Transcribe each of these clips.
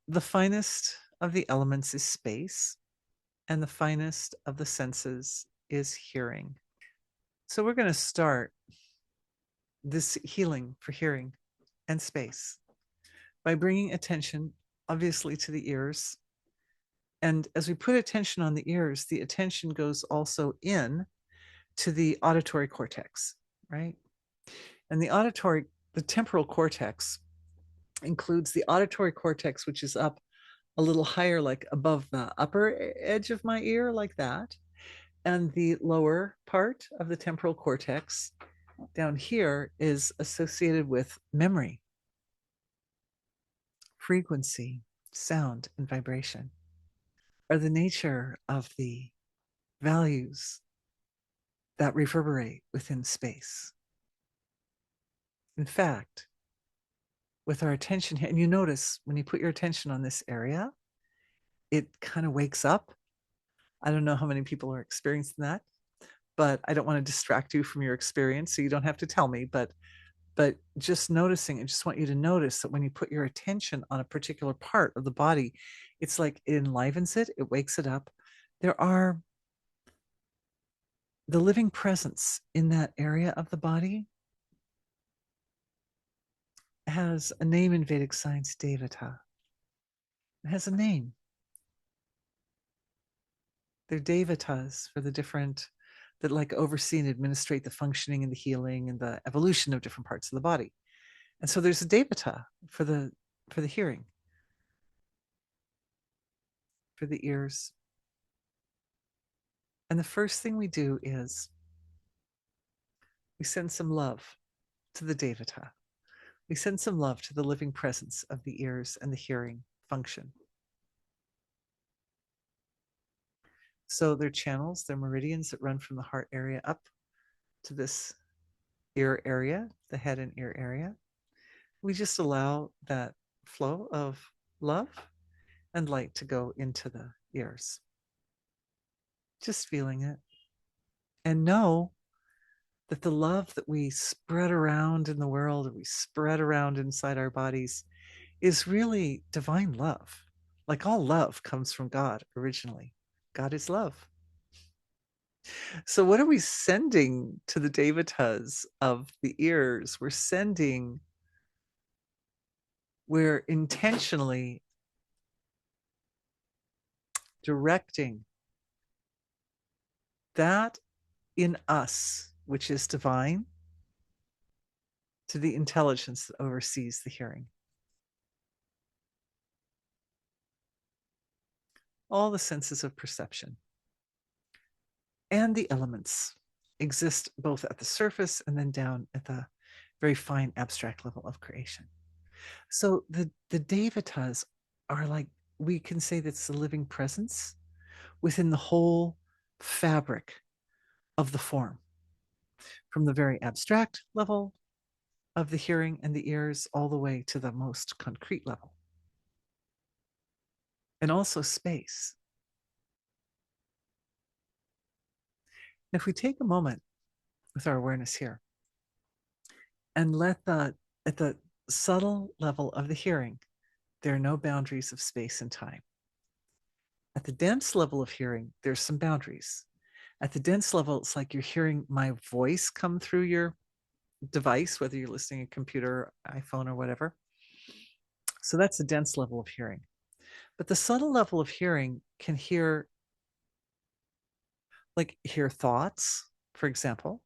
the finest of the elements is space, and the finest of the senses is hearing. So we're going to start this healing for hearing and space by bringing attention, obviously, to the ears. And as we put attention on the ears, the attention goes also in to the auditory cortex, right? And the temporal cortex includes the auditory cortex, which is up a little higher, like above the upper edge of my ear, like that. And the lower part of the temporal cortex down here is associated with memory, frequency, sound, and vibration, are the nature of the values that reverberate within space. In fact, with our attention here, and you notice when you put your attention on this area, it kind of wakes up. I don't know how many people are experiencing that, but I don't want to distract you from your experience, so you don't have to tell me, but just noticing, I just want you to notice that when you put your attention on a particular part of the body, it's like it enlivens it, it wakes it up. There are the living presence in that area of the body has a name in Vedic science, Dvata. It has a name. They're devatas for the different that like oversee and administrate the functioning and the healing and the evolution of different parts of the body. And so there's a devata for the hearing, for the ears. And the first thing we do is we send some love to the devata. We send some love to the living presence of the ears and the hearing function. So they're channels, they're meridians that run from the heart area up to this ear area, the head and ear area. We just allow that flow of love and light to go into the ears. Just feeling it. And know that the love that we spread around in the world, that we spread around inside our bodies, is really divine love. Like all love comes from God originally. God is love. So, what are we sending to the devatas of the ears? We're intentionally directing that in us, which is divine, to the intelligence that oversees the hearing. All the senses of perception and the elements exist both at the surface and then down at the very fine abstract level of creation. So the devatas are like, we can say that's the living presence within the whole fabric of the form, from the very abstract level of the hearing and the ears all the way to the most concrete level. And also space. If we take a moment with our awareness here and let at the subtle level of the hearing, there are no boundaries of space and time. At the dense level of hearing, there's some boundaries. At the dense level, it's like you're hearing my voice come through your device, whether you're listening to a computer, iPhone, or whatever. So that's the dense level of hearing. But the subtle level of hearing can hear thoughts, for example.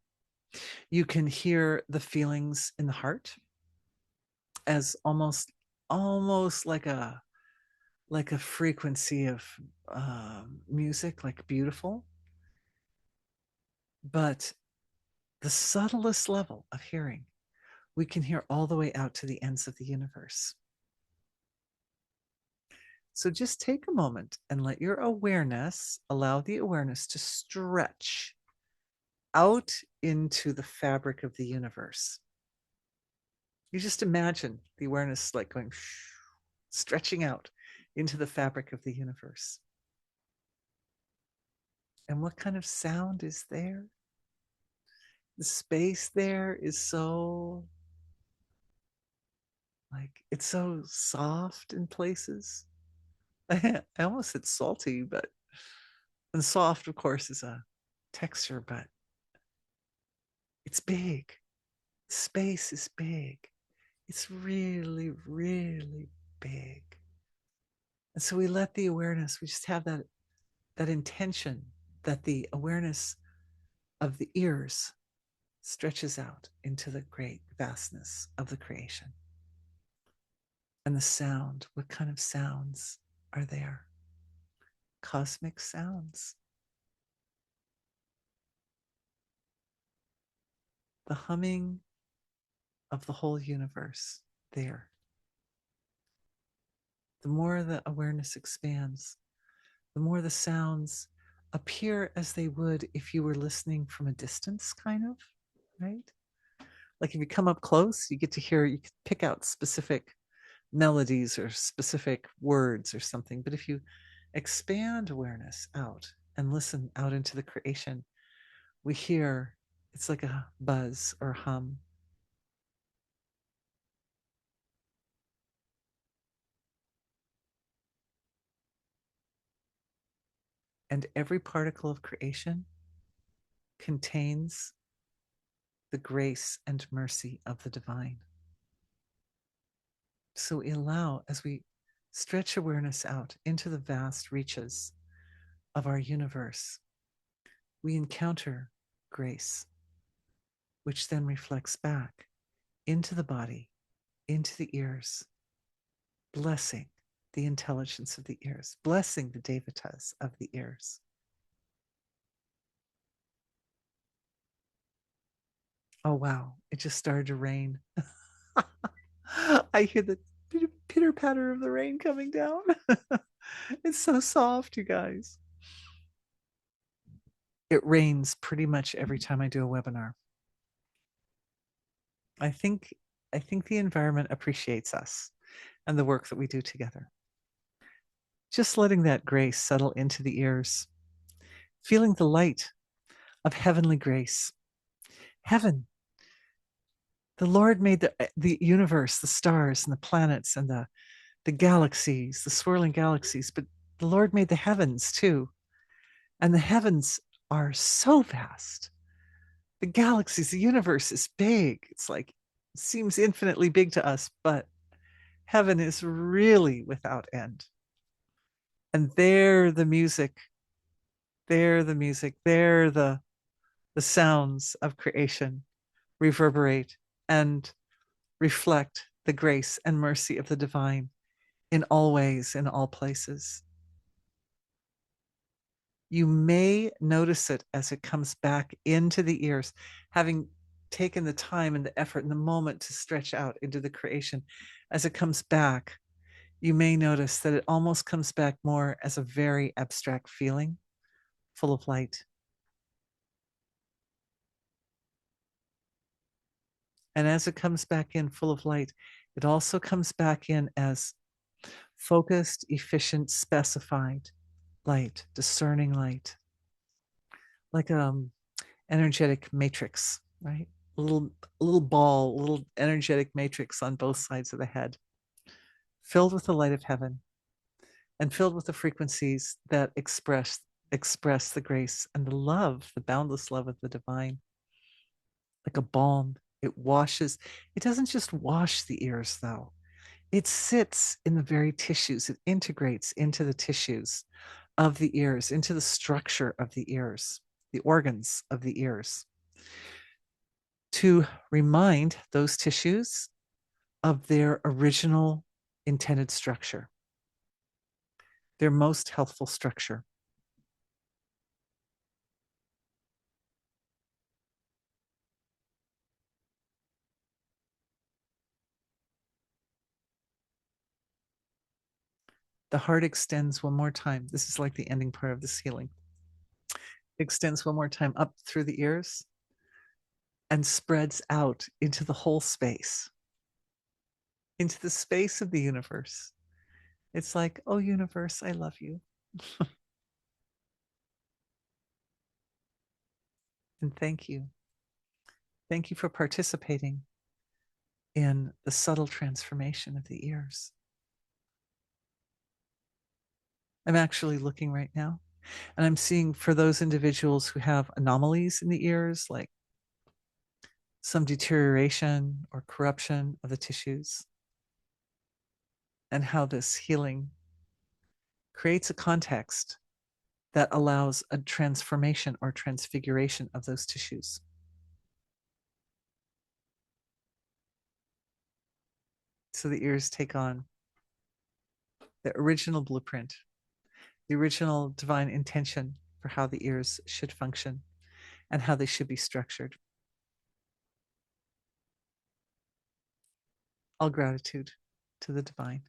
You can hear the feelings in the heart as almost like a frequency of music, like beautiful. But the subtlest level of hearing, we can hear all the way out to the ends of the universe. So just take a moment and let your awareness, allow the awareness to stretch out into the fabric of the universe. You just imagine the awareness like going, stretching out into the fabric of the universe. And what kind of sound is there? The space there is so, like, it's so soft in places. I almost said salty, but and soft, of course, is a texture, but it's big. Space is big. It's really, really big. And so we let the awareness, we just have that intention that the awareness of the ears stretches out into the great vastness of the creation. And the sound, what kind of sounds are there? Cosmic sounds. The humming of the whole universe there. The more the awareness expands, the more the sounds appear as they would if you were listening from a distance, kind of, right? Like if you come up close, you get to hear, you can pick out specific melodies or specific words or something. But if you expand awareness out and listen out into the creation, we hear it's like a buzz or hum. And every particle of creation contains the grace and mercy of the divine. So we allow, as we stretch awareness out into the vast reaches of our universe, we encounter grace, which then reflects back into the body, into the ears, blessing the intelligence of the ears, blessing the Dvatas of the ears. Oh, wow. It just started to rain. I hear the pitter patter of the rain coming down. It's so soft, you guys. It rains pretty much every time I do a webinar. I think I think the environment appreciates us and the work that we do together. Just letting that grace settle into the ears, feeling the light of heavenly grace. Heaven. The Lord made the universe, the stars and the planets and the galaxies, the swirling galaxies, but the Lord made the heavens too. And the heavens are so vast. The galaxies, the universe is big. It's like, it seems infinitely big to us, but heaven is really without end. And there the music, there the sounds of creation reverberate and reflect the grace and mercy of the divine in all ways, in all places. You may notice it as it comes back into the ears, having taken the time and the effort and the moment to stretch out into the creation. As it comes back, you may notice that it almost comes back more as a very abstract feeling, full of light. And as it comes back in full of light, it also comes back in as focused, efficient, specified light, discerning light, like energetic matrix, right? A little ball, a little energetic matrix on both sides of the head, filled with the light of heaven and filled with the frequencies that express the grace and the love, the boundless love of the divine, like a balm. It washes, it doesn't just wash the ears though. It sits in the very tissues. It integrates into the tissues of the ears, into the structure of the ears, the organs of the ears, to remind those tissues of their original intended structure, their most healthful structure. The heart extends one more time. This is like the ending part of this healing. Extends one more time up through the ears and spreads out into the whole space, into the space of the universe. It's like, oh, universe, I love you. And thank you. Thank you for participating in the subtle transformation of the ears. I'm actually looking right now, and I'm seeing for those individuals who have anomalies in the ears, like some deterioration or corruption of the tissues, and how this healing creates a context that allows a transformation or transfiguration of those tissues. So the ears take on the original blueprint, the original divine intention for how the ears should function and how they should be structured. All gratitude to the divine.